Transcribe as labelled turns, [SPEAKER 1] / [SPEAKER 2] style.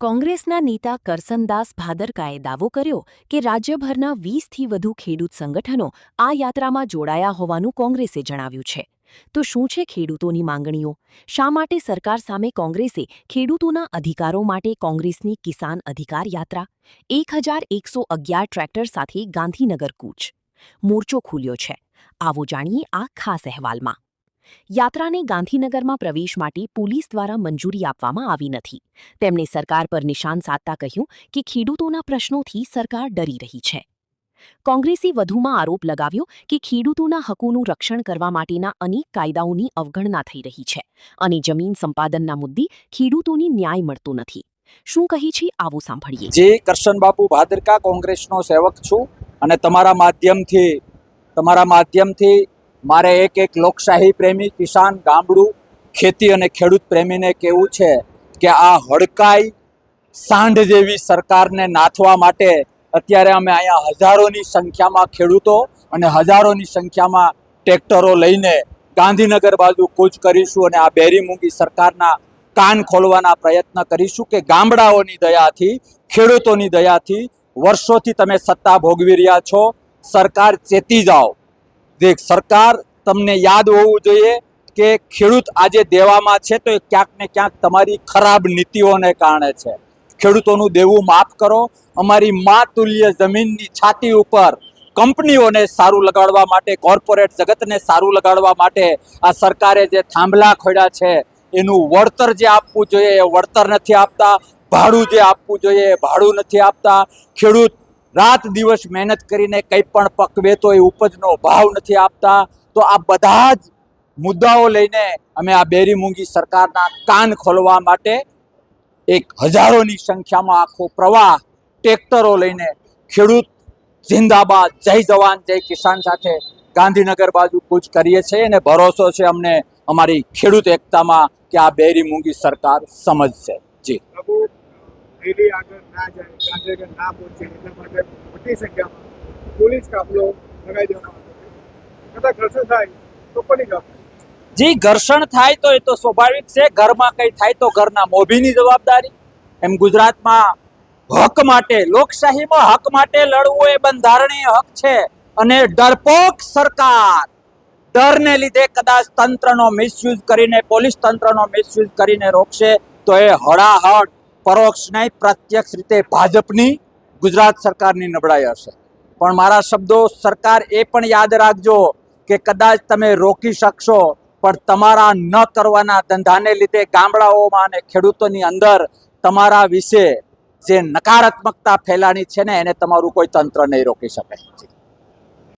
[SPEAKER 1] કોંગ્રેસના નેતા કરસનદાસ ભાદરકાએ દાવો કર્યો કે રાજ્યભરના 20થી વધુ ખેડૂત સંગઠનો આ યાત્રામાં જોડાયા હોવાનું કોંગ્રેસે જણાવ્યું છે. તો શું છે ખેડૂતોની માંગણીઓ? શા માટે સરકાર સામે કોંગ્રેસે ખેડૂતોના અધિકારો માટે કોંગ્રેસની કિસાન અધિકાર યાત્રા 1111 ટ્રેક્ટર સાથે ગાંધીનગર કૂચ મોરચો ખુલ્યો છે? આવો જાણીએ આ ખાસ અહેવાલમાં. યાત્રાને ગાંધીનગરમાં પ્રવેશ માટે પોલીસ દ્વારા મંજૂરી આપવામાં આવી નથી. તેમણે સરકાર પર નિશાન સાધતા કહ્યું કે ખેડૂતોના પ્રશ્નોથી સરકાર ડરી રહી છે. કોંગ્રેસે વધુમાં આરોપ લગાવ્યો કે ખેડૂતોના હકોનું રક્ષણ કરવા માટેના અનેક કાયદાઓની અવગણના થઈ રહી છે અને જમીન સંપાદનના મુદ્દે ખેડૂતોને ન્યાય મળતો નથી. શું કહી છે આવો સાંભળીએ.
[SPEAKER 2] જે કરશનબાપુ ભાદરકા કોંગ્રેસનો સેવક છું અને તમારા માધ્યમથી મારે એક લોકશાહી પ્રેમી કિસાન ગામડું ખેતી અને ખેડૂત પ્રેમીને કહેવું છે કે આ હડકાઈ સાંઢ જેવી સરકારને નાથવા માટે અત્યારે અમે અહીંયા હજારોની સંખ્યામાં ખેડૂતો અને હજારોની સંખ્યામાં ટ્રેક્ટરો લઈને ગાંધીનગર બાજુ કૂચ કરીશું અને આ બેરી મૂંગી સરકારના કાન ખોલવાના પ્રયત્ન કરીશું કે ગામડાઓની દયાથી, ખેડૂતોની દયાથી વર્ષોથી તમે સત્તા ભોગવી રહ્યા છો. સરકાર ચેતી જાઓ. દેખ, સરકાર તમને યાદ હોવું જોઈએ કે ખેડૂત આજે દેવામાં છે તો એ ક્યાંક ને ક્યાંક તમારી ખરાબ નીતિઓને કારણે છે. ખેડૂતોનું દેવું માફ કરો. અમારી માતુલ્ય જમીનની છાતી ઉપર કંપનીઓને સારું લગાડવા માટે, કોર્પોરેટ જગતને સારું લગાડવા માટે આ સરકારે જે થાંભલા ખોડ્યા છે એનું વળતર જે આપવું જોઈએ એ વળતર નથી આપતા. ભાડું જે આપવું જોઈએ એ ભાડું નથી આપતા. ખેડૂત રાત દિવસ મહેનત કરીને કંઈ પણ પકવે તો એ ઉપજનો ભાવ નથી આપતા. તો આ બધા જ મુદ્દાઓ લઈને અમે આ બેરી મૂંગી સરકારના કાન ખોલવા માટે એક હજારોની સંખ્યામાં આખો પ્રવાહ ટ્રેક્ટરો લઈને ખેડૂત જિંદાબાદ, જય જવાન જય કિસાન સાથે ગાંધીનગર બાજુ કૂચ કરીએ છીએ અને ભરોસો છે અમને અમારી ખેડૂત એકતામાં કે આ બેરી મૂંગી સરકાર સમજશે. જી
[SPEAKER 3] આગળ ના જાય, ગાંધીનગર ના પહોંચે એટલા માટે મોટી સંખ્યામાં પોલીસ કાફલો લગાવી દેવામાં આવ્યો છે. ઘર્ષણ થાય તો કોની જવાબદારી?
[SPEAKER 2] જી, ઘર્ષણ થાય તો એ તો સ્વાભાવિક છે. ઘરમાં કંઈ થાય તો ઘરના મોભીની જવાબદારી. એમ ગુજરાતમાં હક માટે, લોકશાહીમાં હક માટે લડવું એ બંધારણીય હક છે અને ડરપોક સરકાર ડરને લીધે કદાચ તંત્રનો મિસયુઝ કરીને, પોલીસ તંત્રનો મિસયુઝ કરીને રોકશે તો એ હળાહળ પરોક્ષ નહીં, પ્રત્યક્ષ રીતે ભાજપની ગુજરાત સરકારની નબળાઈ હશે. પણ મારા શબ્દો સરકાર એ પણ યાદ રાખજો કે કદાચ તમે રોકી શકશો પણ તમારા ન કરવાના ધંધાને લીધે ગામડાઓમાં અને ખેડૂતોની અંદર તમારા વિશે જે નકારાત્મકતા ફેલાણી છે ને એને તમારું કોઈ તંત્ર નહીં રોકી શકે.